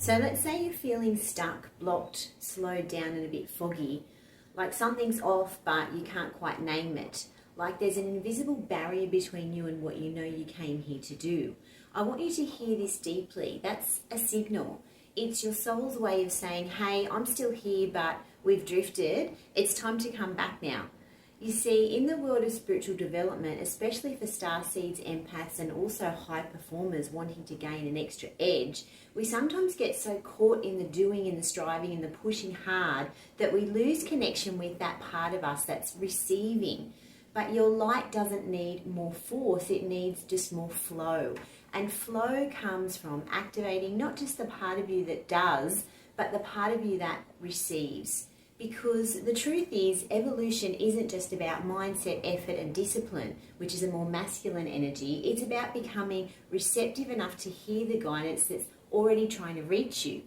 So let's say you're feeling stuck, blocked, slowed down and a bit foggy, like something's off but you can't quite name it. Like there's an invisible barrier between you and what you know you came here to do. I want you to hear this deeply. That's a signal. It's your soul's way of saying, hey, I'm still here, but we've drifted. It's time to come back now. You see, in the world of spiritual development, especially for starseeds, empaths, and also high performers wanting to gain an extra edge, we sometimes get so caught in the doing and the striving and the pushing hard that we lose connection with that part of us that's receiving. But your light doesn't need more force, it needs just more flow. And flow comes from activating not just the part of you that does, but the part of you that receives. Because the truth is, evolution isn't just about mindset, effort and discipline, which is a more masculine energy. It's about becoming receptive enough to hear the guidance that's already trying to reach you.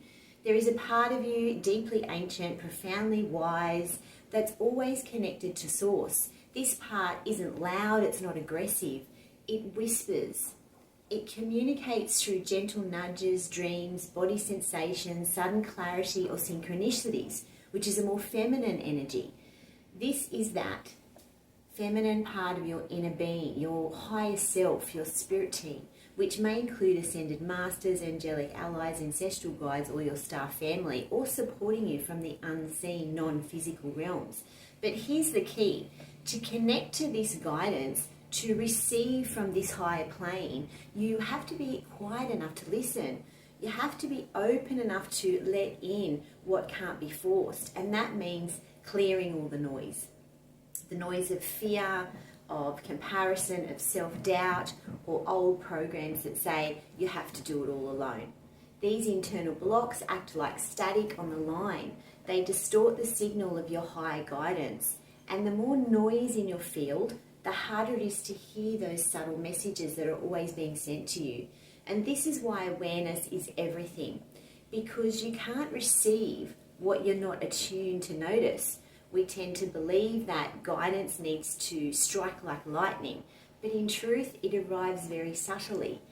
There is a part of you, deeply ancient, profoundly wise, that's always connected to source. This part isn't loud, it's not aggressive. It whispers. It communicates through gentle nudges, dreams, body sensations, sudden clarity or synchronicities, which is a more feminine energy. This is that feminine part of your inner being, your higher self, your spirit team, which may include ascended masters, angelic allies, ancestral guides, or your star family, or supporting you from the unseen, non-physical realms. But here's the key. To connect to this guidance, to receive from this higher plane, you have to be quiet enough to listen. You have to be open enough to let in what can't be forced. And that means clearing all the noise. The noise of fear, of comparison, of self-doubt, or old programs that say you have to do it all alone. These internal blocks act like static on the line. They distort the signal of your higher guidance. And the more noise in your field, the harder it is to hear those subtle messages that are always being sent to you. And this is why awareness is everything, because you can't receive what you're not attuned to notice. We tend to believe that guidance needs to strike like lightning, but in truth, it arrives very subtly.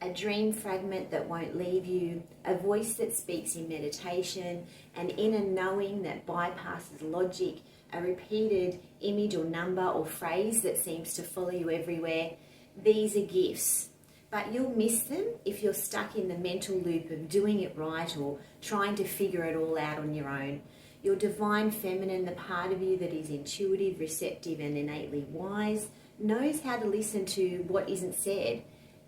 A dream fragment that won't leave you, a voice that speaks in meditation, an inner knowing that bypasses logic, a repeated image or number or phrase that seems to follow you everywhere. These are gifts. But you'll miss them if you're stuck in the mental loop of doing it right or trying to figure it all out on your own. Your divine feminine, the part of you that is intuitive, receptive and innately wise, knows how to listen to what isn't said.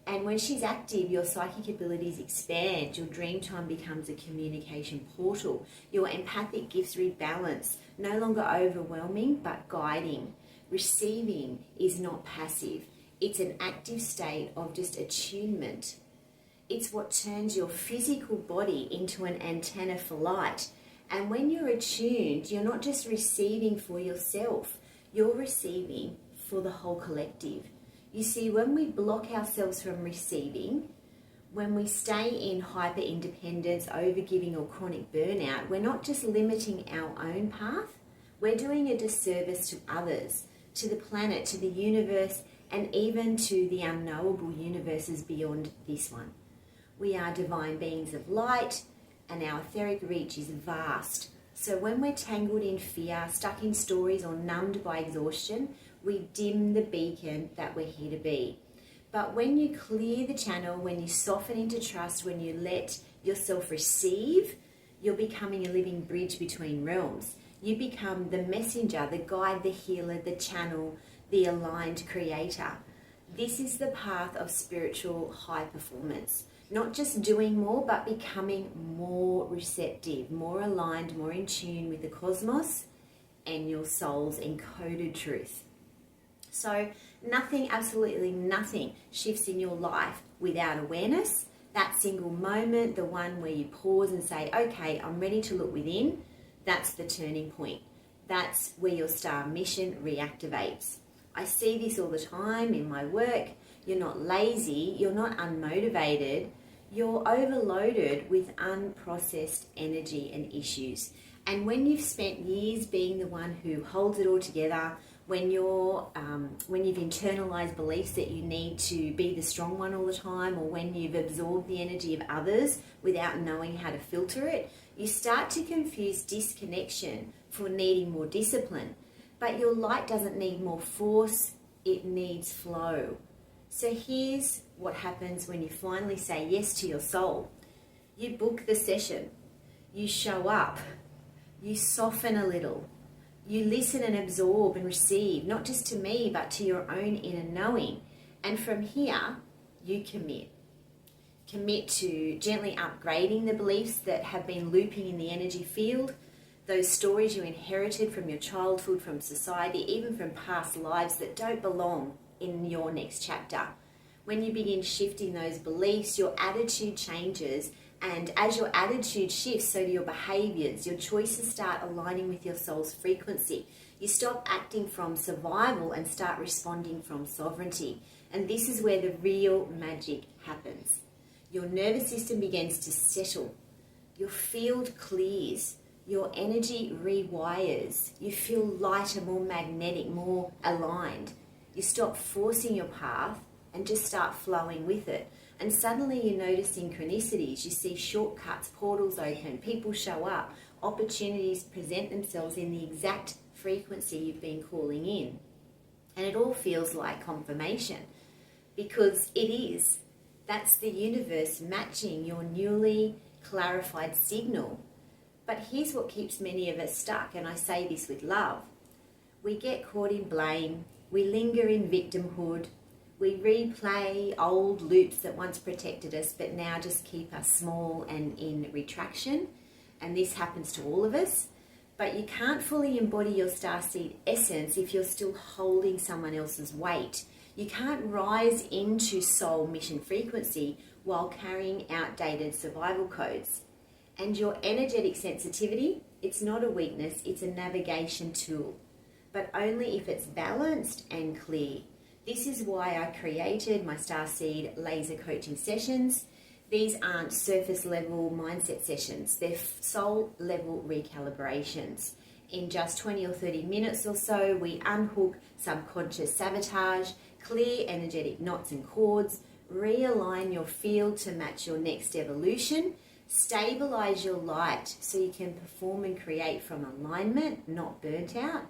And when she's active, your psychic abilities expand. Your dream time becomes a communication portal. Your empathic gifts rebalance, no longer overwhelming but guiding. Receiving is not passive. It's an active state of just attunement. It's what turns your physical body into an antenna for light. And when you're attuned, you're not just receiving for yourself, you're receiving for the whole collective. You see, when we block ourselves from receiving, when we stay in hyper-independence, overgiving or chronic burnout, we're not just limiting our own path, we're doing a disservice to others, to the planet, to the universe, and even to the unknowable universes beyond this one. We are divine beings of light, and our etheric reach is vast. So when we're tangled in fear, stuck in stories, or numbed by exhaustion, we dim the beacon that we're here to be. But when you clear the channel, when you soften into trust, when you let yourself receive, you're becoming a living bridge between realms. You become the messenger, the guide, the healer, the channel, the aligned creator. This is the path of spiritual high performance. Not just doing more, but becoming more receptive, more aligned, more in tune with the cosmos and your soul's encoded truth. So nothing, absolutely nothing shifts in your life without awareness. That single moment, the one where you pause and say, okay, I'm ready to look within, that's the turning point. That's where your star mission reactivates. I see this all the time in my work. You're not lazy, you're not unmotivated, you're overloaded with unprocessed energy and issues. And when you've spent years being the one who holds it all together, when you've internalized beliefs that you need to be the strong one all the time, or when you've absorbed the energy of others without knowing how to filter it, you start to confuse disconnection for needing more discipline. But your light doesn't need more force, it needs flow. So here's what happens when you finally say yes to your soul. You book the session, you show up, you soften a little, you listen and absorb and receive, not just to me, but to your own inner knowing. And from here, you commit. Commit to gently upgrading the beliefs that have been looping in the energy field, those stories you inherited from your childhood, from society, even from past lives that don't belong in your next chapter. When you begin shifting those beliefs, your attitude changes. And as your attitude shifts, so do your behaviors. Your choices start aligning with your soul's frequency. You stop acting from survival and start responding from sovereignty. And this is where the real magic happens. Your nervous system begins to settle. Your field clears. Your energy rewires. You feel lighter, more magnetic, more aligned. You stop forcing your path and just start flowing with it. And suddenly you notice synchronicities, you see shortcuts, portals open, people show up, opportunities present themselves in the exact frequency you've been calling in. And it all feels like confirmation, because it is. That's the universe matching your newly clarified signal. But here's what keeps many of us stuck, and I say this with love. We get caught in blame, we linger in victimhood, we replay old loops that once protected us but now just keep us small and in retraction. And this happens to all of us. But you can't fully embody your starseed essence if you're still holding someone else's weight. You can't rise into soul mission frequency while carrying outdated survival codes. And your energetic sensitivity, it's not a weakness, it's a navigation tool. But only if it's balanced and clear. This is why I created my Starseed laser coaching sessions. These aren't surface level mindset sessions. They're soul level recalibrations. In just 20 or 30 minutes or so, we unhook subconscious sabotage, clear energetic knots and cords, realign your field to match your next evolution, stabilize your light so you can perform and create from alignment, not burnt out.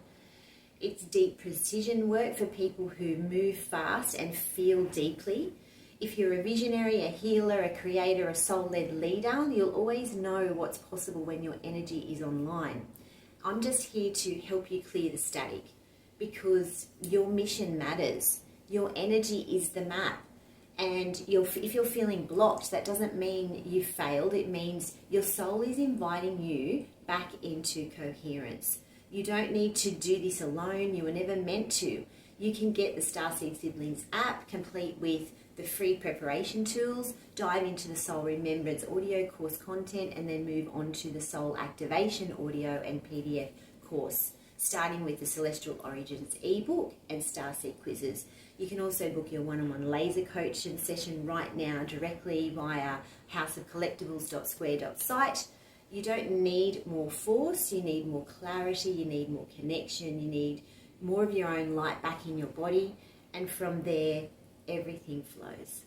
It's deep precision work for people who move fast and feel deeply. If you're a visionary, a healer, a creator, a soul-led leader, you'll always know what's possible when your energy is online. I'm just here to help you clear the static, because your mission matters. Your energy is the map. And if you're feeling blocked, that doesn't mean you've failed. It means your soul is inviting you back into coherence. You don't need to do this alone. You were never meant to. You can get the Starseed Siblings app complete with the free preparation tools, dive into the Soul Remembrance audio course content, and then move on to the Soul Activation audio and PDF course, starting with the Celestial Origins ebook and Starseed quizzes. You can also book your one-on-one laser coaching session right now directly via houseofcollectibles.square.site. You don't need more force, you need more clarity, you need more connection, you need more of your own light back in your body, and from there, everything flows.